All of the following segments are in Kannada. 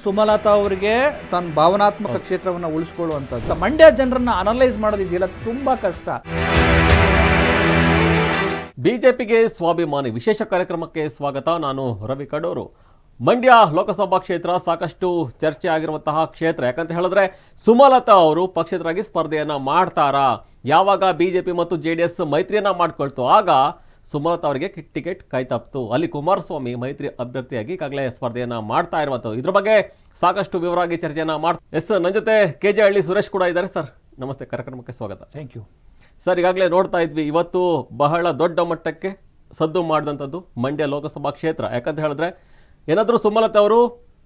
ಸುಮಲತಾ ಅವರಿಗೆ ತನ್ನ ಭಾವನಾತ್ಮಕ ಕ್ಷೇತ್ರವನ್ನು ಉಳಿಸ್ಕೊಳ್ಳುವಂಥದ್ದು. ಮಂಡ್ಯ ಜನರನ್ನ ಅನಲೈಸ್ ಮಾಡೋದಿದೆಯಲ್ಲ ತುಂಬಾ ಕಷ್ಟ. ಬಿಜೆಪಿಗೆ ಸ್ವಾಭಿಮಾನಿ ವಿಶೇಷ ಕಾರ್ಯಕ್ರಮಕ್ಕೆ ಸ್ವಾಗತ. ನಾನು ರವಿ ಕಡೂರು. ಮಂಡ್ಯ ಲೋಕಸಭಾ ಕ್ಷೇತ್ರ ಸಾಕಷ್ಟು ಚರ್ಚೆ ಆಗಿರುವಂತಹ ಕ್ಷೇತ್ರ. ಯಾಕಂತ ಹೇಳಿದ್ರೆ ಸುಮಲತಾ ಅವರು ಪಕ್ಷೇತರಾಗಿ ಸ್ಪರ್ಧೆಯನ್ನ ಮಾಡ್ತಾರಾ? ಯಾವಾಗ ಬಿಜೆಪಿ ಮತ್ತು JDS ಮೈತ್ರಿಯನ್ನ ಮಾಡ್ಕೊಳ್ತು ಆಗ ಸುಮಲತಾ ಅವರಿಗೆ ಟಿಕೆಟ್ ಕೈತಪ್ಪಿತು. ಅಲ್ಲಿ ಕುಮಾರಸ್ವಾಮಿ ಮೈತ್ರಿ ಅಭ್ಯರ್ಥಿಯಾಗಿ ಈಗಾಗಲೇ ಸ್ಪರ್ಧೆಯನ್ನ ಮಾಡ್ತಾ ಇರುವಂಥದ್ದು. ಇದ್ರ ಬಗ್ಗೆ ಸಾಕಷ್ಟು ವಿವರವಾಗಿ ಚರ್ಚೆಯನ್ನ ನನ್ನ ಜೊತೆ KJ ಹಳ್ಳಿ ಸುರೇಶ್ ಕೂಡ ಇದ್ದಾರೆ. ಸರ್ ನಮಸ್ತೆ, ಕಾರ್ಯಕ್ರಮಕ್ಕೆ ಸ್ವಾಗತ. Thank you sir. ಈಗಾಗಲೇ ನೋಡ್ತಾ ಇದ್ವಿ, ಇವತ್ತು ಬಹಳ ದೊಡ್ಡ ಮಟ್ಟಕ್ಕೆ ಸದ್ದು ಮಾಡಿದಂಥದ್ದು ಮಂಡ್ಯ ಲೋಕಸಭಾ ಕ್ಷೇತ್ರ. ಯಾಕಂತ ಹೇಳಿದ್ರೆ ಏನಾದರೂ ಸುಮಲತಾ ಅವರು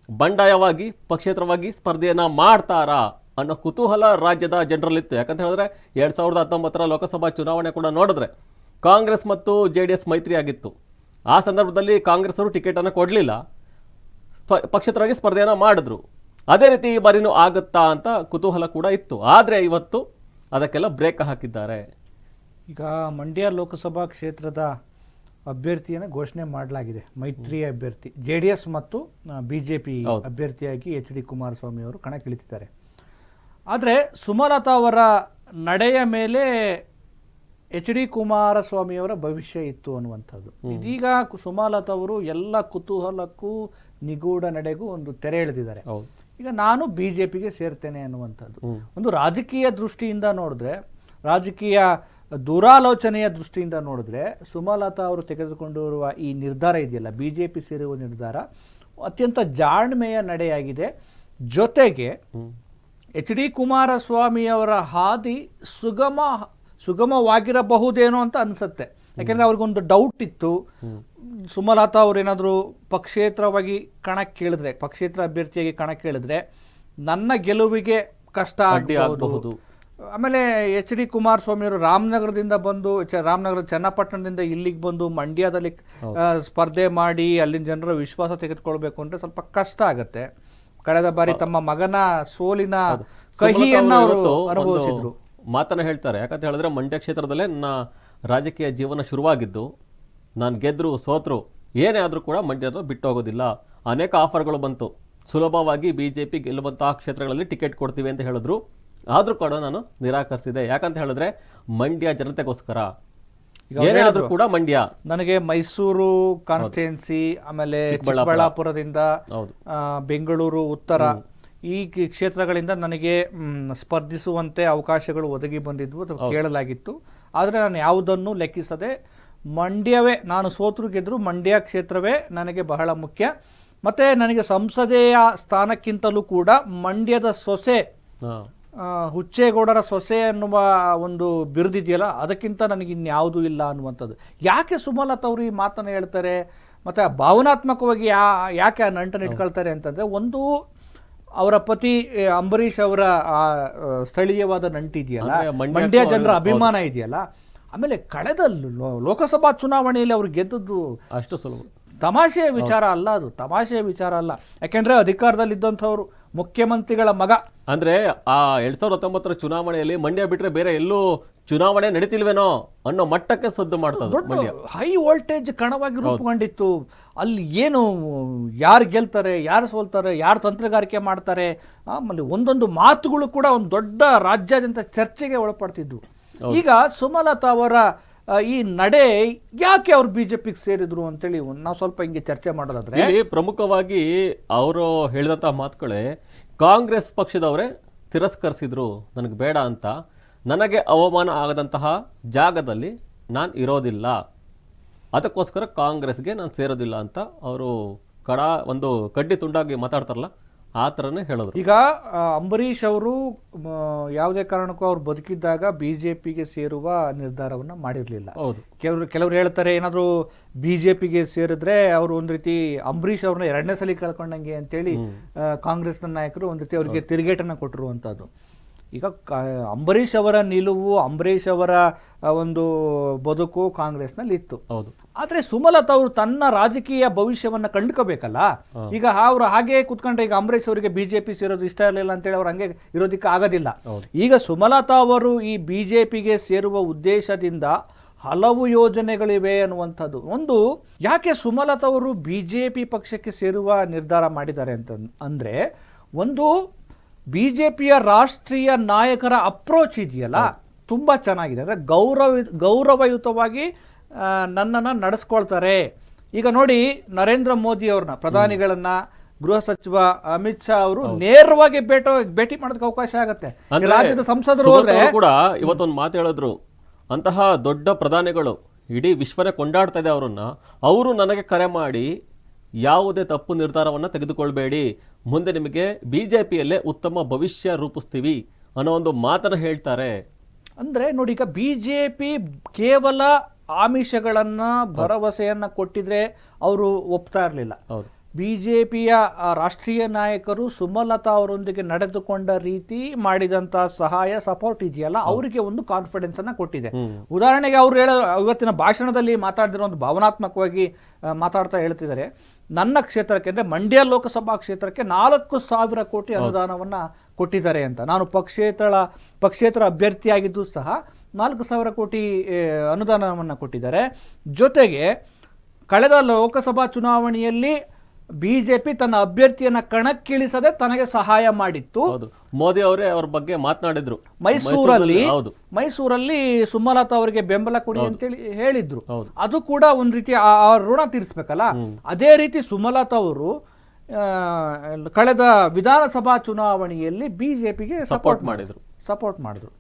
ಬಂಡಾಯವಾಗಿ ಪಕ್ಷೇತರವಾಗಿ ಸ್ಪರ್ಧೆಯನ್ನ ಮಾಡ್ತಾರಾ ಅನ್ನೋ ಕುತೂಹಲ ರಾಜ್ಯದ ಜನರಲ್ಲಿತ್ತು. ಯಾಕಂತ ಹೇಳಿದ್ರೆ 2019 ಲೋಕಸಭಾ ಚುನಾವಣೆ ಕೂಡ ನೋಡಿದ್ರೆ ಕಾಂಗ್ರೆಸ್ ಮತ್ತು JDS ಮೈತ್ರಿ ಆಗಿತ್ತು. ಆ ಸಂದರ್ಭದಲ್ಲಿ ಕಾಂಗ್ರೆಸ್ ಅವರು ಟಿಕೆಟನ್ನು ಕೊಡಲಿಲ್ಲ, ಪಕ್ಷೇತರವಾಗಿ ಸ್ಪರ್ಧೆಯನ್ನು ಮಾಡಿದ್ರು. ಅದೇ ರೀತಿ ಈ ಬಾರಿನೂ ಆಗುತ್ತಾ ಅಂತ ಕುತೂಹಲ ಕೂಡ ಇತ್ತು. ಆದರೆ ಇವತ್ತು ಅದಕ್ಕೆಲ್ಲ ಬ್ರೇಕ್ ಹಾಕಿದ್ದಾರೆ. ಈಗ ಮಂಡ್ಯ ಲೋಕಸಭಾ ಕ್ಷೇತ್ರದ ಅಭ್ಯರ್ಥಿಯನ್ನು ಘೋಷಣೆ ಮಾಡಲಾಗಿದೆ. ಮೈತ್ರಿ ಅಭ್ಯರ್ಥಿ JDS ಮತ್ತು BJP ಅಭ್ಯರ್ಥಿಯಾಗಿ HD ಕುಮಾರಸ್ವಾಮಿ ಅವರು ಕಣಕ್ಕಿಳಿತಿದ್ದಾರೆ. ಆದರೆ ಸುಮಲತಾ ಅವರ ನಡೆಯ ಮೇಲೆ HD ಕುಮಾರಸ್ವಾಮಿಯವರ ಭವಿಷ್ಯ ಇತ್ತು ಅನ್ನುವಂಥದ್ದು. ಇದೀಗ ಸುಮಲತಾ ಅವರು ಎಲ್ಲ ಕುತೂಹಲಕ್ಕೂ ನಿಗೂಢ ನಡೆಗೂ ಒಂದು ತೆರೆ ಎಳೆದಿದ್ದಾರೆ. ಈಗ ನಾನು BJPಗೆ ಸೇರ್ತೇನೆ ಅನ್ನುವಂಥದ್ದು. ಒಂದು ರಾಜಕೀಯ ದೃಷ್ಟಿಯಿಂದ ನೋಡಿದ್ರೆ, ರಾಜಕೀಯ ದೂರಾಲೋಚನೆಯ ದೃಷ್ಟಿಯಿಂದ ನೋಡಿದ್ರೆ ಸುಮಲತಾ ಅವರು ತೆಗೆದುಕೊಂಡಿರುವ ಈ ನಿರ್ಧಾರ ಇದೆಯಲ್ಲ, BJP ಸೇರುವ ನಿರ್ಧಾರ ಅತ್ಯಂತ ಜಾಣ್ಮೆಯ ನಡೆಯಾಗಿದೆ. ಜೊತೆಗೆ HD ಕುಮಾರಸ್ವಾಮಿಯವರ ಹಾದಿ ಸುಗಮವಾಗಿರಬಹುದೇನೋ ಅಂತ ಅನಿಸುತ್ತೆ. ಯಾಕೆಂದರೆ ಅವ್ರಿಗೊಂದು ಡೌಟ್ ಇತ್ತು, ಸುಮಲತಾ ಅವ್ರೇನಾದರೂ ಪಕ್ಷೇತರವಾಗಿ ಕಣಕ್ಕಿಳಿದ್ರೆ, ಪಕ್ಷೇತರ ಅಭ್ಯರ್ಥಿಯಾಗಿ ಕಣಕ್ಕಿಳಿದ್ರೆ ನನ್ನ ಗೆಲುವಿಗೆ ಕಷ್ಟ ಆಗಬಹುದು. ಆಮೇಲೆ HD ಕುಮಾರಸ್ವಾಮಿ ಅವರು ರಾಮನಗರದಿಂದ ಬಂದು, ರಾಮನಗರ ಚನ್ನಪಟ್ಟಣದಿಂದ ಇಲ್ಲಿಗೆ ಬಂದು ಮಂಡ್ಯದಲ್ಲಿ ಸ್ಪರ್ಧೆ ಮಾಡಿ ಅಲ್ಲಿನ ಜನರ ವಿಶ್ವಾಸ ತೆಗೆದುಕೊಳ್ಬೇಕು ಅಂದರೆ ಸ್ವಲ್ಪ ಕಷ್ಟ ಆಗತ್ತೆ. ಕಳೆದ ಬಾರಿ ತಮ್ಮ ಮಗನ ಸೋಲಿನ ಕಹಿಯನ್ನು ಅವರು ಅನುಭವಿಸಿದ್ರು. ಮಾತನ್ನ ಹೇಳ್ತಾರೆ. ಯಾಕಂತ ಹೇಳಿದ್ರೆ ಮಂಡ್ಯ ಕ್ಷೇತ್ರದಲ್ಲೇ ನನ್ನ ರಾಜಕೀಯ ಜೀವನ ಶುರುವಾಗಿದ್ದು, ನಾನು ಗೆದ್ರು ಸೋತ್ರು ಏನೇ ಆದರೂ ಕೂಡ ಮಂಡ್ಯದ ಬಿಟ್ಟು ಹೋಗೋದಿಲ್ಲ. ಅನೇಕ ಆಫರ್ಗಳು ಬಂತು, ಸುಲಭವಾಗಿ BJP ಗೆಲ್ಲುವಂತಹ ಕ್ಷೇತ್ರಗಳಲ್ಲಿ ಟಿಕೆಟ್ ಕೊಡ್ತೀವಿ ಅಂತ ಹೇಳಿದ್ರು. ಆದರೂ ಕೂಡ ನಾನು ನಿರಾಕರಿಸಿದೆ. ಯಾಕಂತ ಹೇಳಿದ್ರೆ ಮಂಡ್ಯ ಜನತೆಗೋಸ್ಕರ ಏನೇ ಆದರೂ ಕೂಡ ಮಂಡ್ಯ. ನನಗೆ ಮೈಸೂರು ಕಾನ್ಸ್ಟಿಟ್ಯೂನ್ಸಿ, ಆಮೇಲೆ ಚಿಕ್ಕಬಳ್ಳಾಪುರದಿಂದ ಬೆಂಗಳೂರು ಉತ್ತರ, ಈ ಕ್ಷೇತ್ರಗಳಿಂದ ನನಗೆ ಸ್ಪರ್ಧಿಸುವಂತೆ ಅವಕಾಶಗಳು ಒದಗಿ ಬಂದಿದ್ವು, ಕೇಳಲಾಗಿತ್ತು. ಆದರೆ ನಾನು ಯಾವುದನ್ನು ಲೆಕ್ಕಿಸದೆ ಮಂಡ್ಯವೇ, ನಾನು ಸೋತರು ಗೆದ್ರು ಮಂಡ್ಯ ಕ್ಷೇತ್ರವೇ ನನಗೆ ಬಹಳ ಮುಖ್ಯ. ಮತ್ತು ನನಗೆ ಸಂಸದೀಯ ಸ್ಥಾನಕ್ಕಿಂತಲೂ ಕೂಡ ಮಂಡ್ಯದ ಸೊಸೆ, ಹುಚ್ಚೇಗೌಡರ ಸೊಸೆ ಅನ್ನುವ ಒಂದು ಬಿರುದಿದೆಯಲ್ಲ, ಅದಕ್ಕಿಂತ ನನಗೆ ಇನ್ಯಾವುದೂ ಇಲ್ಲ ಅನ್ನುವಂಥದ್ದು. ಯಾಕೆ ಸುಮಲತಾ ಅವರು ಈ ಮಾತನ್ನು ಹೇಳ್ತಾರೆ ಮತ್ತು ಭಾವನಾತ್ಮಕವಾಗಿ ಯಾಕೆ ಆ ನಂಟನ್ನು ಇಟ್ಕೊಳ್ತಾರೆ ಅಂತಂದರೆ, ಒಂದು ಅವರ ಪತಿ ಅಂಬರೀಷ್ ಅವರ ಸ್ಥಳೀಯವಾದ ನಂಟಿದೆಯಲ್ಲ, ಮಂಡ್ಯ ಜನರ ಅಭಿಮಾನ ಇದೆಯಲ್ಲ. ಆಮೇಲೆ ಕಳೆದ ಲೋಕಸಭಾ ಚುನಾವಣೆಯಲ್ಲಿ ಅವರು ಗೆದ್ದದ್ದು ಅಷ್ಟು ಸುಲಭ ತಮಾಷೆಯ ವಿಚಾರ ಅಲ್ಲ, ಅದು ತಮಾಷೆಯ ವಿಚಾರ ಅಲ್ಲ. ಯಾಕೆಂದ್ರೆ ಅಧಿಕಾರದಲ್ಲಿದ್ದಂಥವ್ರು ಮುಖ್ಯಮಂತ್ರಿಗಳ ಮಗ. ಅಂದ್ರೆ ಆ 2019 ಚುನಾವಣೆಯಲ್ಲಿ ಮಂಡ್ಯ ಬಿಟ್ರೆ ಬೇರೆ ಎಲ್ಲೂ ಚುನಾವಣೆ ನಡೀತಿಲ್ವೇನೋ ಅನ್ನೋ ಮಟ್ಟಕ್ಕೆ ಸದ್ದು ಮಾಡ್ತಾರೆ. ಹೈ ವೋಲ್ಟೇಜ್ ಕಣವಾಗಿ ರೂಪುಗೊಂಡಿತ್ತು. ಅಲ್ಲಿ ಏನು, ಯಾರು ಗೆಲ್ತಾರೆ, ಯಾರು ಸೋಲ್ತಾರೆ, ಯಾರು ತಂತ್ರಗಾರಿಕೆ ಮಾಡ್ತಾರೆ, ಆಮೇಲೆ ಒಂದೊಂದು ಮಾತುಗಳು ಕೂಡ ಒಂದು ದೊಡ್ಡ ರಾಜ್ಯಾದ್ಯಂತ ಚರ್ಚೆಗೆ ಒಳಪಡ್ತಿದ್ವು. ಈಗ ಸುಮಲತಾ ಅವರ ಈ ನಡೆ ಯಾಕೆ ಅವ್ರು BJPಗೆ ಸೇರಿದ್ರು ಅಂತೇಳಿ ನಾವು ಸ್ವಲ್ಪ ಹಿಂಗೆ ಚರ್ಚೆ ಮಾಡೋದಾದ್ರೆ, ಇಲ್ಲಿ ಪ್ರಮುಖವಾಗಿ ಅವರು ಹೇಳಿದಂತಹ ಮಾತುಗಳೇ, ಕಾಂಗ್ರೆಸ್ ಪಕ್ಷದವರೇ ತಿರಸ್ಕರಿಸಿದ್ರು ನನಗೆ ಬೇಡ ಅಂತ, ನನಗೆ ಅವಮಾನ ಆಗದಂತಹ ಜಾಗದಲ್ಲಿ ನಾನು ಇರೋದಿಲ್ಲ, ಅದಕ್ಕೋಸ್ಕರ ಕಾಂಗ್ರೆಸ್ಗೆ ನಾನು ಸೇರೋದಿಲ್ಲ ಅಂತ ಅವರು ಒಂದು ಕಡ್ಡಿ ತುಂಡಾಗಿ ಮಾತಾಡ್ತಾರಲ್ಲ, ಆ ಥರನೇ ಹೇಳಿದ್ರು. ಈಗ ಅಂಬರೀಷ್ ಅವರು ಯಾವುದೇ ಕಾರಣಕ್ಕೂ ಅವ್ರು ಬದುಕಿದ್ದಾಗ BJPಗೆ ಸೇರುವ ನಿರ್ಧಾರವನ್ನು ಮಾಡಿರಲಿಲ್ಲ. ಕೆಲವರು ಹೇಳ್ತಾರೆ, ಏನಾದರೂ BJPಗೆ ಸೇರಿದ್ರೆ ಅವರು ಒಂದು ರೀತಿ ಅಂಬರೀಷ್ ಅವ್ರನ್ನ 2ನೇ ಸಲ ಕಳ್ಕೊಂಡಂಗೆ ಅಂತೇಳಿ ಕಾಂಗ್ರೆಸ್ನ ನಾಯಕರು ಒಂದು ರೀತಿ ಅವರಿಗೆ ತಿರುಗೇಟನ್ನು ಕೊಟ್ಟಿರುವಂಥದ್ದು. ಈಗ ಅಂಬರೀಷ್ ಅವರ ನಿಲುವು, ಅಂಬರೀಷ್ ಅವರ ಒಂದು ಬದುಕು ಕಾಂಗ್ರೆಸ್ನಲ್ಲಿ ಇತ್ತು. ಆದರೆ ಸುಮಲತಾ ಅವರು ತನ್ನ ರಾಜಕೀಯ ಭವಿಷ್ಯವನ್ನು ಕಂಡುಕೋಬೇಕಲ್ಲ. ಈಗ ಅವರು ಹಾಗೆ ಕುತ್ಕೊಂಡ್ರೆ, ಈಗ ಅಂಬರೀಷ್ ಅವರಿಗೆ BJP ಸೇರೋದು ಇಷ್ಟ ಇರಲಿಲ್ಲ ಅಂತೇಳಿ ಅವ್ರು ಹಂಗೆ ಇರೋದಕ್ಕೆ ಆಗೋದಿಲ್ಲ. ಈಗ ಸುಮಲತಾ ಅವರು ಈ BJPಗೆ ಸೇರುವ ಉದ್ದೇಶದಿಂದ ಹಲವು ಯೋಜನೆಗಳಿವೆ ಅನ್ನುವಂಥದ್ದು. ಒಂದು, ಯಾಕೆ ಸುಮಲತಾ ಅವರು BJP ಪಕ್ಷಕ್ಕೆ ಸೇರುವ ನಿರ್ಧಾರ ಮಾಡಿದ್ದಾರೆ ಅಂದರೆ, ಒಂದು BJPಯ ರಾಷ್ಟ್ರೀಯ ನಾಯಕರ ಅಪ್ರೋಚ್ ಇದೆಯಲ್ಲ ತುಂಬ ಚೆನ್ನಾಗಿದೆ. ಅಂದರೆ ಗೌರವಯುತವಾಗಿ ನನ್ನನ್ನು ನಡೆಸ್ಕೊಳ್ತಾರೆ. ಈಗ ನೋಡಿ, ನರೇಂದ್ರ ಮೋದಿ ಅವ್ರನ್ನ, ಪ್ರಧಾನಿಗಳನ್ನ, ಗೃಹ ಸಚಿವ ಅಮಿತ್ ಶಾ ಅವರು ನೇರವಾಗಿ ಭೇಟಿ ಮಾಡೋದಕ್ಕೆ ಅವಕಾಶ ಆಗುತ್ತೆ. ರಾಜ್ಯದ ಸಂಸದರು ಹೋದ್ರೆ ಕೂಡ ಇವತ್ತೊಂದು ಮಾತು ಹೇಳಿದ್ರು, ಅಂತಹ ದೊಡ್ಡ ಪ್ರಧಾನಿಗಳು ಇಡೀ ವಿಶ್ವನೇ ಕೊಂಡಾಡ್ತಾ ಇದೆ ಅವರನ್ನ, ಅವರು ನನಗೆ ಕರೆ ಮಾಡಿ ಯಾವುದೇ ತಪ್ಪು ನಿರ್ಧಾರವನ್ನು ತೆಗೆದುಕೊಳ್ಬೇಡಿ, ಮುಂದೆ ನಿಮಗೆ BJPಯಲ್ಲೇ ಉತ್ತಮ ಭವಿಷ್ಯ ರೂಪಿಸ್ತೀವಿ ಅನ್ನೋ ಒಂದು ಮಾತನ್ನು ಹೇಳ್ತಾರೆ. ಅಂದರೆ ನೋಡಿ, ಈಗ BJP ಕೇವಲ ಆಮಿಷಗಳನ್ನು, ಭರವಸೆಯನ್ನು ಕೊಟ್ಟಿದ್ರೆ ಅವರು ಒಪ್ತಾ ಇರಲಿಲ್ಲ. BJPಯ ರಾಷ್ಟ್ರೀಯ ನಾಯಕರು ಸುಮಲತಾ ಅವರೊಂದಿಗೆ ನಡೆದುಕೊಂಡ ರೀತಿ, ಮಾಡಿದಂಥ ಸಹಾಯ, ಸಪೋರ್ಟ್ ಇದೆಯಲ್ಲ, ಅವರಿಗೆ ಒಂದು ಕಾನ್ಫಿಡೆನ್ಸ್ ಅನ್ನು ಕೊಟ್ಟಿದೆ. ಉದಾಹರಣೆಗೆ ಅವರು ಇವತ್ತಿನ ಭಾಷಣದಲ್ಲಿ ಮಾತಾಡಿದಿರೋ ಒಂದು ಭಾವನಾತ್ಮಕವಾಗಿ ಮಾತಾಡ್ತಾ ಹೇಳ್ತಿದ್ದಾರೆ, ನನ್ನ ಕ್ಷೇತ್ರಕ್ಕೆ ಅಂದರೆ ಮಂಡ್ಯ ಲೋಕಸಭಾ ಕ್ಷೇತ್ರಕ್ಕೆ 4,000 ಕೋಟಿ ಅನುದಾನವನ್ನು ಕೊಟ್ಟಿದ್ದಾರೆ ಅಂತ. ನಾನು ಪಕ್ಷೇತರ ಅಭ್ಯರ್ಥಿಯಾಗಿದ್ದು ಸಹ 4,000 ಕೋಟಿ ಅನುದಾನವನ್ನು ಕೊಟ್ಟಿದ್ದಾರೆ. ಜೊತೆಗೆ ಕಳೆದ ಲೋಕಸಭಾ ಚುನಾವಣೆಯಲ್ಲಿ BJP ತನ್ನ ಅಭ್ಯರ್ಥಿಯನ್ನ ಕಣಕ್ಕಿಳಿಸದೆ ತನಗೆ ಸಹಾಯ ಮಾಡಿತ್ತು. ಮೋದಿ ಅವರೇ ಅವ್ರ ಬಗ್ಗೆ ಮಾತನಾಡಿದ್ರು. ಮೈಸೂರಲ್ಲಿ ಸುಮಲತಾ ಅವರಿಗೆ ಬೆಂಬಲ ಕೊಡಿ ಅಂತೇಳಿ ಹೇಳಿದ್ರು. ಅದು ಕೂಡ ಒಂದ್ ರೀತಿ ಆ ಋಣ ತೀರಿಸಬೇಕಲ್ಲ. ಅದೇ ರೀತಿ ಸುಮಲತಾ ಅವರು ಕಳೆದ ವಿಧಾನಸಭಾ ಚುನಾವಣೆಯಲ್ಲಿ BJPಗೆ ಸಪೋರ್ಟ್ ಮಾಡಿದ್ರು.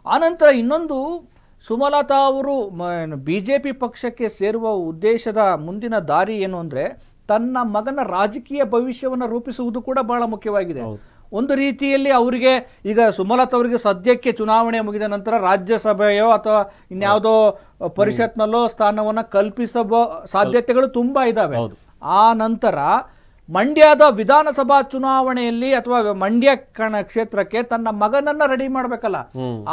ಆನಂತರ ಇನ್ನೊಂದು, ಸುಮಲತಾ ಅವರು BJP ಪಕ್ಷಕ್ಕೆ ಸೇರುವ ಉದ್ದೇಶದ ಮುಂದಿನ ದಾರಿ ಏನು ಅಂದರೆ, ತನ್ನ ಮಗನ ರಾಜಕೀಯ ಭವಿಷ್ಯವನ್ನು ರೂಪಿಸುವುದು ಕೂಡ ಬಹಳ ಮುಖ್ಯವಾಗಿದೆ. ಒಂದು ರೀತಿಯಲ್ಲಿ ಅವರಿಗೆ ಈಗ ಸುಮಲತಾ ಅವರಿಗೆ ಸದ್ಯಕ್ಕೆ ಚುನಾವಣೆ ಮುಗಿದ ನಂತರ ರಾಜ್ಯಸಭೆಯೋ ಅಥವಾ ಇನ್ಯಾವುದೋ ಪರಿಷತ್ನಲ್ಲೋ ಸ್ಥಾನವನ್ನು ಕಲ್ಪಿಸುವ ಸಾಧ್ಯತೆಗಳು ತುಂಬ ಇದ್ದಾವೆ. ಆ ನಂತರ ಮಂಡ್ಯದ ವಿಧಾನಸಭಾ ಚುನಾವಣೆಯಲ್ಲಿ ಅಥವಾ ಮಂಡ್ಯ ಕ್ಷೇತ್ರಕ್ಕೆ ತನ್ನ ಮಗನನ್ನ ರೆಡಿ ಮಾಡಬೇಕಲ್ಲ,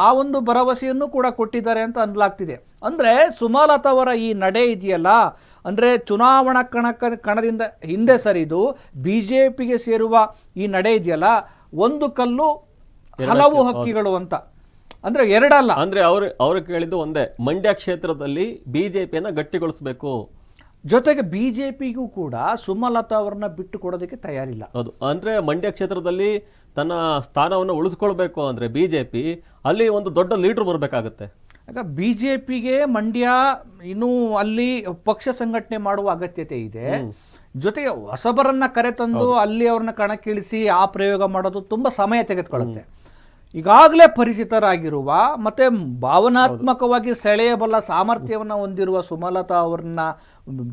ಆ ಒಂದು ಭರವಸೆಯನ್ನು ಕೂಡ ಕೊಟ್ಟಿದ್ದಾರೆ ಅಂತ ಅನ್ಲಾಗ್ತಿದೆ. ಅಂದ್ರೆ ಸುಮಲತಾ ಅವರ ಈ ನಡೆ ಇದೆಯಲ್ಲ, ಅಂದ್ರೆ ಚುನಾವಣಾ ಕಣದಿಂದ ಹಿಂದೆ ಸರಿದು BJPಗೆ ಸೇರುವ ಈ ನಡೆ ಇದೆಯಲ್ಲ, ಒಂದು ಕಲ್ಲು ಹಲವು ಹಕ್ಕಿಗಳು ಅಂತ. ಅಂದ್ರೆ ಎರಡಲ್ಲ, ಅಂದ್ರೆ ಅವ್ರು ಕೇಳಿದ್ದು ಒಂದೇ, ಮಂಡ್ಯ ಕ್ಷೇತ್ರದಲ್ಲಿ BJPಯನ್ನ ಗಟ್ಟಿಗೊಳಿಸಬೇಕು, ಜೊತೆಗೆ BJPಗೂ ಕೂಡ ಸುಮಲತಾ ಅವರನ್ನ ಬಿಟ್ಟು ಕೊಡೋದಕ್ಕೆ ತಯಾರಿಲ್ಲ. ಹೌದು, ಅಂದ್ರೆ ಮಂಡ್ಯ ಕ್ಷೇತ್ರದಲ್ಲಿ ತನ್ನ ಸ್ಥಾನವನ್ನು ಉಳಿಸ್ಕೊಳ್ಬೇಕು ಅಂದ್ರೆ BJP ಅಲ್ಲಿ ಒಂದು ದೊಡ್ಡ ಲೀಡರ್ ಬರಬೇಕಾಗುತ್ತೆ. ಆಗ BJPಗೆ ಮಂಡ್ಯ ಇನ್ನೂ ಅಲ್ಲಿ ಪಕ್ಷ ಸಂಘಟನೆ ಮಾಡುವ ಅಗತ್ಯತೆ ಇದೆ. ಜೊತೆಗೆ ಹೊಸಬರನ್ನ ಕರೆತಂದು ಅಲ್ಲಿ ಅವ್ರನ್ನ ಕಣಕ್ಕಿಳಿಸಿ ಆ ಪ್ರಯೋಗ ಮಾಡೋದು ತುಂಬಾ ಸಮಯ ತೆಗೆದುಕೊಳ್ಳುತ್ತೆ. ಈಗಾಗಲೇ ಪರಿಚಿತರಾಗಿರುವ ಮತ್ತೆ ಭಾವನಾತ್ಮಕವಾಗಿ ಸೆಳೆಯಬಲ್ಲ ಸಾಮರ್ಥ್ಯವನ್ನು ಹೊಂದಿರುವ ಸುಮಲತಾ ಅವರನ್ನ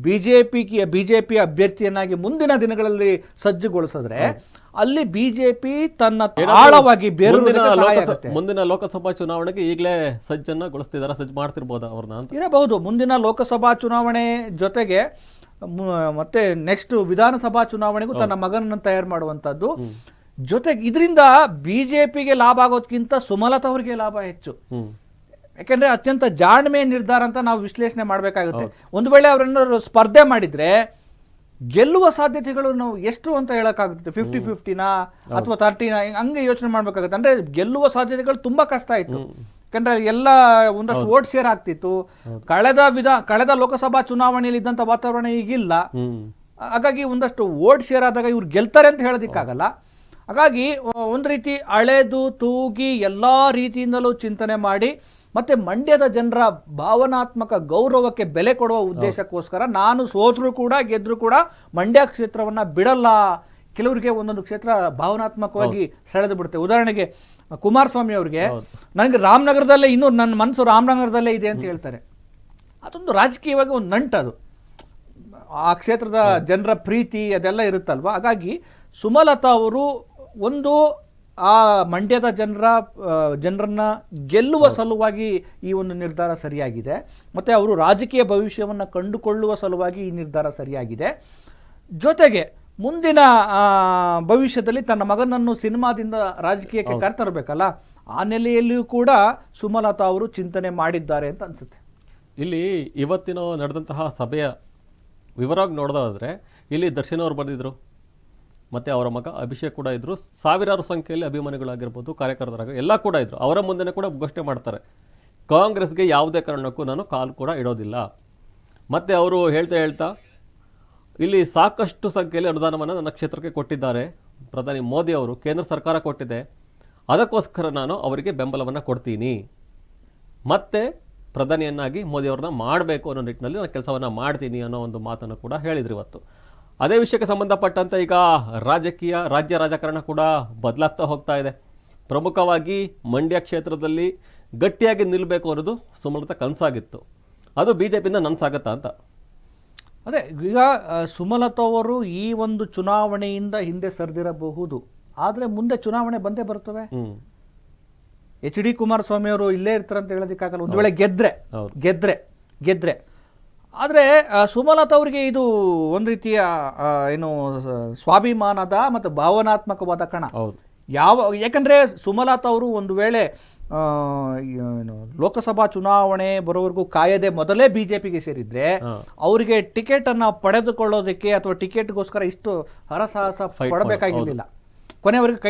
ಬಿಜೆಪಿ ಅಭ್ಯರ್ಥಿಯನ್ನಾಗಿ ಮುಂದಿನ ದಿನಗಳಲ್ಲಿ ಸಜ್ಜುಗೊಳಿಸಿದ್ರೆ ಅಲ್ಲಿ BJP ತನ್ನ ಆಳವಾಗಿ ಮುಂದಿನ ಲೋಕಸಭಾ ಚುನಾವಣೆಗೆ ಈಗಲೇ ಸಜ್ಜು ಮಾಡ್ತಿರ್ಬೋದಾ ಅವ್ರನ್ನ ಅಂತ ಇರಬಹುದು. ಮುಂದಿನ ಲೋಕಸಭಾ ಚುನಾವಣೆ ಜೊತೆಗೆ ಮತ್ತೆ ನೆಕ್ಸ್ಟ್ ವಿಧಾನಸಭಾ ಚುನಾವಣೆಗೂ ತನ್ನ ಮಗನನ್ನು ತಯಾರು ಮಾಡುವಂತದ್ದು. ಜೊತೆಗೆ ಇದರಿಂದ BJPಗೆ ಲಾಭ ಆಗೋದಕ್ಕಿಂತ ಸುಮಲತಾ ಅವರಿಗೆ ಲಾಭ ಹೆಚ್ಚು. ಯಾಕೆಂದ್ರೆ ಅತ್ಯಂತ ಜಾಣ್ಮೆ ನಿರ್ಧಾರ ಅಂತ ನಾವು ವಿಶ್ಲೇಷಣೆ ಮಾಡಬೇಕಾಗುತ್ತೆ. ಒಂದು ವೇಳೆ ಅವರನ್ನು ಸ್ಪರ್ಧೆ ಮಾಡಿದ್ರೆ ಗೆಲ್ಲುವ ಸಾಧ್ಯತೆಗಳು ನಾವು ಎಷ್ಟು ಅಂತ ಹೇಳಕ್ಕಾಗುತ್ತೆ, 50-50ನಾ ಅಥವಾ 30ನಾ, ಹಂಗೆ ಯೋಚನೆ ಮಾಡ್ಬೇಕಾಗುತ್ತೆ. ಅಂದ್ರೆ ಗೆಲ್ಲುವ ಸಾಧ್ಯತೆಗಳು ತುಂಬಾ ಕಷ್ಟ ಆಯ್ತು. ಯಾಕಂದ್ರೆ ಎಲ್ಲ ಒಂದಷ್ಟು ವೋಟ್ ಶೇರ್ ಆಗ್ತಿತ್ತು. ಕಳೆದ ಲೋಕಸಭಾ ಚುನಾವಣೆಯಲ್ಲಿ ಇದ್ದಂತ ವಾತಾವರಣ ಈಗಿಲ್ಲ. ಹಾಗಾಗಿ ಒಂದಷ್ಟು ವೋಟ್ ಶೇರ್ ಆದಾಗ ಇವ್ರು ಗೆಲ್ತಾರೆ ಅಂತ ಹೇಳೋದಿಕ್ಕಾಗಲ್ಲ. ಹಾಗಾಗಿ ಒಂದು ರೀತಿ ಅಳೆದು ತೂಗಿ ಎಲ್ಲ ರೀತಿಯಿಂದಲೂ ಚಿಂತನೆ ಮಾಡಿ ಮತ್ತೆ ಮಂಡ್ಯದ ಜನರ ಭಾವನಾತ್ಮಕ ಗೌರವಕ್ಕೆ ಬೆಲೆ ಕೊಡುವ ಉದ್ದೇಶಕ್ಕೋಸ್ಕರ ನಾನು ಸೋತರೂ ಕೂಡ ಗೆದ್ರೂ ಕೂಡ ಮಂಡ್ಯ ಕ್ಷೇತ್ರವನ್ನು ಬಿಡಲ್ಲ. ಕೆಲವರಿಗೆ ಒಂದೊಂದು ಕ್ಷೇತ್ರ ಭಾವನಾತ್ಮಕವಾಗಿ ಸೆಳೆದು ಬಿಡುತ್ತೆ. ಉದಾಹರಣೆಗೆ ಕುಮಾರಸ್ವಾಮಿ ಅವರಿಗೆ ನನಗೆ ರಾಮನಗರದಲ್ಲೇ ಇನ್ನೂ ನನ್ನ ಮನಸ್ಸು ರಾಮನಗರದಲ್ಲೇ ಇದೆ ಅಂತ ಹೇಳ್ತಾರೆ. ಅದೊಂದು ರಾಜಕೀಯವಾಗಿ ಒಂದು ನಂಟದು, ಆ ಕ್ಷೇತ್ರದ ಜನರ ಪ್ರೀತಿ ಅದೆಲ್ಲ ಇರುತ್ತಲ್ವ. ಹಾಗಾಗಿ ಸುಮಲತಾ ಅವರು ಒಂದು ಆ ಮಂಡ್ಯದ ಜನರನ್ನ ಗೆಲ್ಲುವ ಸಲುವಾಗಿ ಈ ಒಂದು ನಿರ್ಧಾರ ಸರಿಯಾಗಿದೆ. ಮತ್ತು ಅವರು ರಾಜಕೀಯ ಭವಿಷ್ಯವನ್ನು ಕಂಡುಕೊಳ್ಳುವ ಸಲುವಾಗಿ ಈ ನಿರ್ಧಾರ ಸರಿಯಾಗಿದೆ. ಜೊತೆಗೆ ಮುಂದಿನ ಭವಿಷ್ಯದಲ್ಲಿ ತನ್ನ ಮಗನನ್ನು ಸಿನಿಮಾದಿಂದ ರಾಜಕೀಯಕ್ಕೆ ಕರೆತರಬೇಕಲ್ಲ, ಆ ನೆಲೆಯಲ್ಲಿಯೂ ಕೂಡ ಸುಮಲತಾ ಅವರು ಚಿಂತನೆ ಮಾಡಿದ್ದಾರೆ ಅಂತ ಅನಿಸುತ್ತೆ. ಇಲ್ಲಿ ಇವತ್ತಿನ ನಡೆದಂತಹ ಸಭೆಯ ವಿವರವಾಗಿ ನೋಡೋದಾದರೆ ಇಲ್ಲಿ ದರ್ಶನ್ ಅವರು ಬಂದಿದ್ದರು, ಮತ್ತು ಅವರ ಮಗ ಅಭಿಷೇಕ್ ಕೂಡ ಇದ್ದರು. ಸಾವಿರಾರು ಸಂಖ್ಯೆಯಲ್ಲಿ ಅಭಿಮಾನಿಗಳಾಗಿರ್ಬೋದು, ಕಾರ್ಯಕರ್ತರಾಗಿ ಎಲ್ಲ ಕೂಡ ಇದ್ದರು. ಅವರ ಮುಂದೆ ಕೂಡ ಘೋಷಣೆ ಮಾಡ್ತಾರೆ, ಕಾಂಗ್ರೆಸ್ಗೆ ಯಾವುದೇ ಕಾರಣಕ್ಕೂ ನಾನು ಕಾಲು ಕೂಡ ಇಡೋದಿಲ್ಲ. ಮತ್ತು ಅವರು ಹೇಳ್ತಾ ಇಲ್ಲಿ ಸಾಕಷ್ಟು ಸಂಖ್ಯೆಯಲ್ಲಿ ಅನುದಾನವನ್ನು ನನ್ನ ಕ್ಷೇತ್ರಕ್ಕೆ ಕೊಟ್ಟಿದ್ದಾರೆ ಪ್ರಧಾನಿ ಮೋದಿ ಅವರು, ಕೇಂದ್ರ ಸರ್ಕಾರ ಕೊಟ್ಟಿದೆ, ಅದಕ್ಕೋಸ್ಕರ ನಾನು ಅವರಿಗೆ ಬೆಂಬಲವನ್ನು ಕೊಡ್ತೀನಿ, ಮತ್ತೆ ಪ್ರಧಾನಿಯನ್ನಾಗಿ ಮೋದಿಯವ್ರನ್ನ ಮಾಡಬೇಕು ಅನ್ನೋ ನಿಟ್ಟಿನಲ್ಲಿ ನಾನು ಕೆಲಸವನ್ನು ಮಾಡ್ತೀನಿ ಅನ್ನೋ ಒಂದು ಮಾತನ್ನು ಕೂಡ ಹೇಳಿದ್ರು ಇವತ್ತು. ಅದೇ ವಿಷಯಕ್ಕೆ ಸಂಬಂಧಪಟ್ಟಂತೆ ಈಗ ರಾಜ್ಯ ರಾಜಕಾರಣ ಕೂಡ ಬದಲಾಗ್ತಾ ಹೋಗ್ತಾ ಇದೆ. ಪ್ರಮುಖವಾಗಿ ಮಂಡ್ಯ ಕ್ಷೇತ್ರದಲ್ಲಿ ಗಟ್ಟಿಯಾಗಿ ನಿಲ್ಲಬೇಕು ಅನ್ನೋದು ಸುಮಲತಾ ಕನಸಾಗಿತ್ತು. ಅದು BJPಯಿಂದ ನನಸಾಗತ್ತಾ ಅಂತ. ಅದೇ ಈಗ ಸುಮಲತಾ ಅವರು ಈ ಒಂದು ಚುನಾವಣೆಯಿಂದ ಹಿಂದೆ ಸರಿದಿರಬಹುದು, ಆದರೆ ಮುಂದೆ ಚುನಾವಣೆ ಬಂದೇ ಬರ್ತವೆ. HD ಕುಮಾರಸ್ವಾಮಿ ಅವರು ಇಲ್ಲೇ ಇರ್ತಾರೆ ಅಂತ ಹೇಳೋದಕ್ಕಾಗಲ್ಲ. ಒಂದು ವೇಳೆ ಗೆದ್ರೆ ಆದರೆ ಸುಮಲತಾ ಅವರಿಗೆ ಇದು ಒಂದು ರೀತಿಯ ಏನು ಸ್ವಾಭಿಮಾನದ ಮತ್ತು ಭಾವನಾತ್ಮಕವಾದ ಕಣ. ಯಾಕಂದ್ರೆ ಸುಮಲತಾ ಅವರು ಒಂದು ವೇಳೆ ಲೋಕಸಭಾ ಚುನಾವಣೆ ಬರೋವರೆಗೂ ಕಾಯದೆ ಮೊದಲೇ BJPಗೆ ಸೇರಿದ್ರೆ ಅವರಿಗೆ ಟಿಕೆಟ್ ಅನ್ನ ಪಡೆದುಕೊಳ್ಳೋದಕ್ಕೆ ಅಥವಾ ಟಿಕೆಟ್ಗೋಸ್ಕರ ಇಷ್ಟು ಹರಸಾಹಸ ಪಡಬೇಕಾಗಿರ್ಲಿಲ್ಲ. ಕೊನೆವರೆಗೂ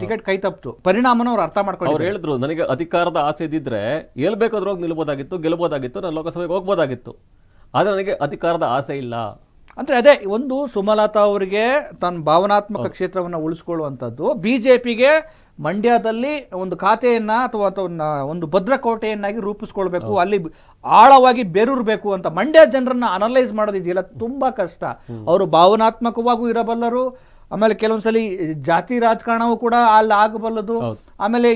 ಟಿಕೆಟ್ ಕೈ ತಪ್ಪಿತು. ಪರಿಣಾಮನ ಅವ್ರು ಅರ್ಥ ಮಾಡ್ಕೊಂಡು ಅವ್ರು ಹೇಳಿದ್ರು, ನನಗೆ ಅಧಿಕಾರದ ಆಸೆ ಇದ್ದಿದ್ರೆ ಎಲ್ಲಿ ಬೇಕಾದ್ರೂ ಹೋಗಿ ನಿಲ್ಬೋದಾಗಿತ್ತು, ಗೆಲ್ಬೋದಾಗಿತ್ತು, ನಾನು ಲೋಕಸಭೆಗೆ ಹೋಗ್ಬೋದಾಗಿತ್ತು, ಆದರೆ ನನಗೆ ಅಧಿಕಾರದ ಆಸೆ ಇಲ್ಲ. ಅಂದರೆ ಅದೇ ಒಂದು ಸುಮಲತಾ ಅವರಿಗೆ ತನ್ನ ಭಾವನಾತ್ಮಕ ಕ್ಷೇತ್ರವನ್ನು ಉಳಿಸ್ಕೊಳ್ಳುವಂಥದ್ದು, BJPಗೆ ಮಂಡ್ಯದಲ್ಲಿ ಒಂದು ಖಾತೆಯನ್ನು ಅಥವಾ ಒಂದು ಭದ್ರಕೋಟೆಯನ್ನಾಗಿ ರೂಪಿಸ್ಕೊಳ್ಬೇಕು, ಅಲ್ಲಿ ಆಳವಾಗಿ ಬೇರೂರಬೇಕು ಅಂತ ಮಂಡ್ಯ ಜನರನ್ನ ಅನಲೈಸ್ ಮಾಡೋದಿದೆಯಲ್ಲ ತುಂಬ ಕಷ್ಟ. ಅವರು ಭಾವನಾತ್ಮಕವಾಗೂ ಇರಬಲ್ಲರು, ಆಮೇಲೆ ಕೆಲವೊಂದ್ಸಲಿ ಜಾತಿ ರಾಜಕಾರಣವೂ ಕೂಡ ಅಲ್ಲಿ ಆಗಬಲ್ಲದು. ಆಮೇಲೆ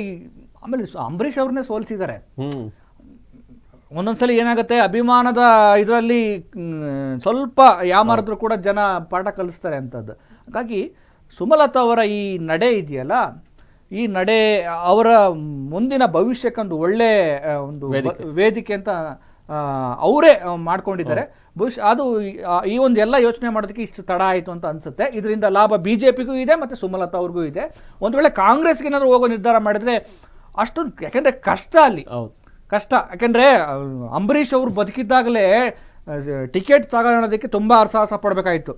ಅಂಬರೀಷ್ ಅವ್ರನ್ನೇ ಸೋಲಿಸಿದ್ದಾರೆ. ಒಂದೊಂದ್ಸಲಿ ಏನಾಗುತ್ತೆ, ಅಭಿಮಾನದ ಇದರಲ್ಲಿ ಸ್ವಲ್ಪ ಯಾಮಾರಿದ್ರು ಕೂಡ ಜನ ಪಾಠ ಕಲಿಸ್ತಾರೆ ಅಂತದ್ದು. ಹಾಗಾಗಿ ಸುಮಲತಾ ಅವರ ಈ ನಡೆ ಇದೆಯಲ್ಲ, ಈ ನಡೆ ಅವರ ಮುಂದಿನ ಭವಿಷ್ಯಕ್ಕೊಂದು ಒಳ್ಳೆ ಒಂದು ವೇದಿಕೆ ಅಂತ ಅವರೇ ಮಾಡ್ಕೊಂಡಿದ್ದಾರೆ. ಬಹುಶಃ ಅದು ಈ ಒಂದು ಎಲ್ಲ ಯೋಚನೆ ಮಾಡೋದಕ್ಕೆ ಇಷ್ಟು ತಡ ಆಯಿತು ಅಂತ ಅನ್ಸುತ್ತೆ. ಇದರಿಂದ ಲಾಭ BJPಗೂ ಇದೆ ಮತ್ತು ಸುಮಲತಾ ಅವ್ರಿಗೂ ಇದೆ. ಒಂದು ವೇಳೆ ಕಾಂಗ್ರೆಸ್ಗೆ ಏನಾದರೂ ಹೋಗೋ ನಿರ್ಧಾರ ಮಾಡಿದ್ರೆ ಅಷ್ಟೊಂದು, ಯಾಕೆಂದರೆ ಕಷ್ಟ ಅಲ್ಲಿ ಕಷ್ಟ. ಯಾಕೆಂದರೆ ಅಂಬರೀಷ್ ಅವರು ಬದುಕಿದ್ದಾಗಲೇ ಟಿಕೆಟ್ ತಗೊಳ್ಳೋದಕ್ಕೆ ತುಂಬ ಹರಸಾಹಸ ಪಡಬೇಕಾಯಿತು.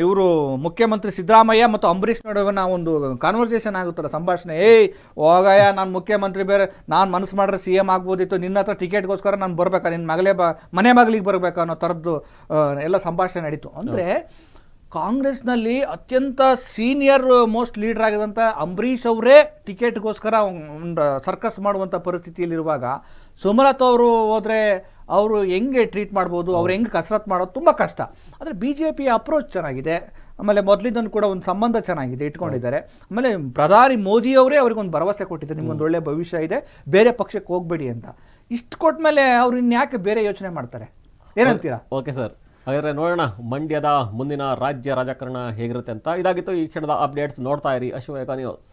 ಇವರು ಮುಖ್ಯಮಂತ್ರಿ ಸಿದ್ದರಾಮಯ್ಯ ಮತ್ತು ಅಂಬರೀಷ್ ನಡುವಿನ ಒಂದು ಕಾನ್ವರ್ಸೇಷನ್ ಆಗುತ್ತಲ್ಲ, ಸಂಭಾಷಣೆ. ಹೋಗಯ್ಯ, ನಾನು ಮುಖ್ಯಮಂತ್ರಿ ಬೇರೆ, ನಾನು ಮನಸ್ಸು ಮಾಡಿದ್ರೆ CM ಆಗ್ಬೋದಿತ್ತು, ನಿನ್ನ ಹತ್ರ ಟಿಕೆಟ್ಗೋಸ್ಕರ ನಾನು ಬರ್ಬೇಕಾ, ನಿನ್ನ ಮನೆ ಮಗಳಿಗೆ ಬರಬೇಕಾ ಅನ್ನೋ ಥರದ್ದು ಎಲ್ಲ ಸಂಭಾಷಣೆ ನಡೀತು. ಅಂದರೆ ಕಾಂಗ್ರೆಸ್ನಲ್ಲಿ ಅತ್ಯಂತ ಸೀನಿಯರ್ ಮೋಸ್ಟ್ ಲೀಡರ್ ಆಗಿದಂಥ ಅಂಬರೀಷ್ ಅವರೇ ಟಿಕೆಟ್ಗೋಸ್ಕರ ಒಂದು ಸರ್ಕಸ್ ಮಾಡುವಂಥ ಪರಿಸ್ಥಿತಿಯಲ್ಲಿರುವಾಗ ಸುಮಲತಾ ಅವರು ಹೋದರೆ ಅವರು ಹೆಂಗೆ ಟ್ರೀಟ್ ಮಾಡ್ಬೋದು, ಅವ್ರು ಹೆಂಗೆ ಕಸರತ್ತು ಮಾಡೋದು ತುಂಬ ಕಷ್ಟ. ಆದರೆ BJP ಅಪ್ರೋಚ್ ಚೆನ್ನಾಗಿದೆ, ಆಮೇಲೆ ಮೊದಲಿಂದನೂ ಕೂಡ ಒಂದು ಸಂಬಂಧ ಚೆನ್ನಾಗಿದೆ ಇಟ್ಕೊಂಡಿದ್ದಾರೆ. ಆಮೇಲೆ ಪ್ರಧಾನಿ ಮೋದಿಯವರೇ ಅವ್ರಿಗೊಂದು ಭರವಸೆ ಕೊಟ್ಟಿದ್ದಾರೆ, ನಿಮ್ಗೊಂದು ಒಳ್ಳೆ ಭವಿಷ್ಯ ಇದೆ, ಬೇರೆ ಪಕ್ಷಕ್ಕೆ ಹೋಗಬೇಡಿ ಅಂತ. ಇಷ್ಟು ಕೊಟ್ಟ ಮೇಲೆ ಅವ್ರು ಇನ್ಯಾಕೆ ಬೇರೆ ಯೋಚನೆ ಮಾಡ್ತಾರೆ, ಏನಂತೀರಾ? ಓಕೆ ಸರ್, ಹಾಗಾದರೆ ನೋಡೋಣ ಮಂಡ್ಯದ ಮುಂದಿನ ರಾಜ್ಯ ರಾಜಕಾರಣ ಹೇಗಿರುತ್ತೆ ಅಂತ. ಇದಾಗಿತ್ತು ಈ ಕ್ಷಣದ ಅಪ್ಡೇಟ್ಸ್. ನೋಡ್ತಾ ಇರಿ ಅಶ್ವವೇಗ ನ್ಯೂಸ್.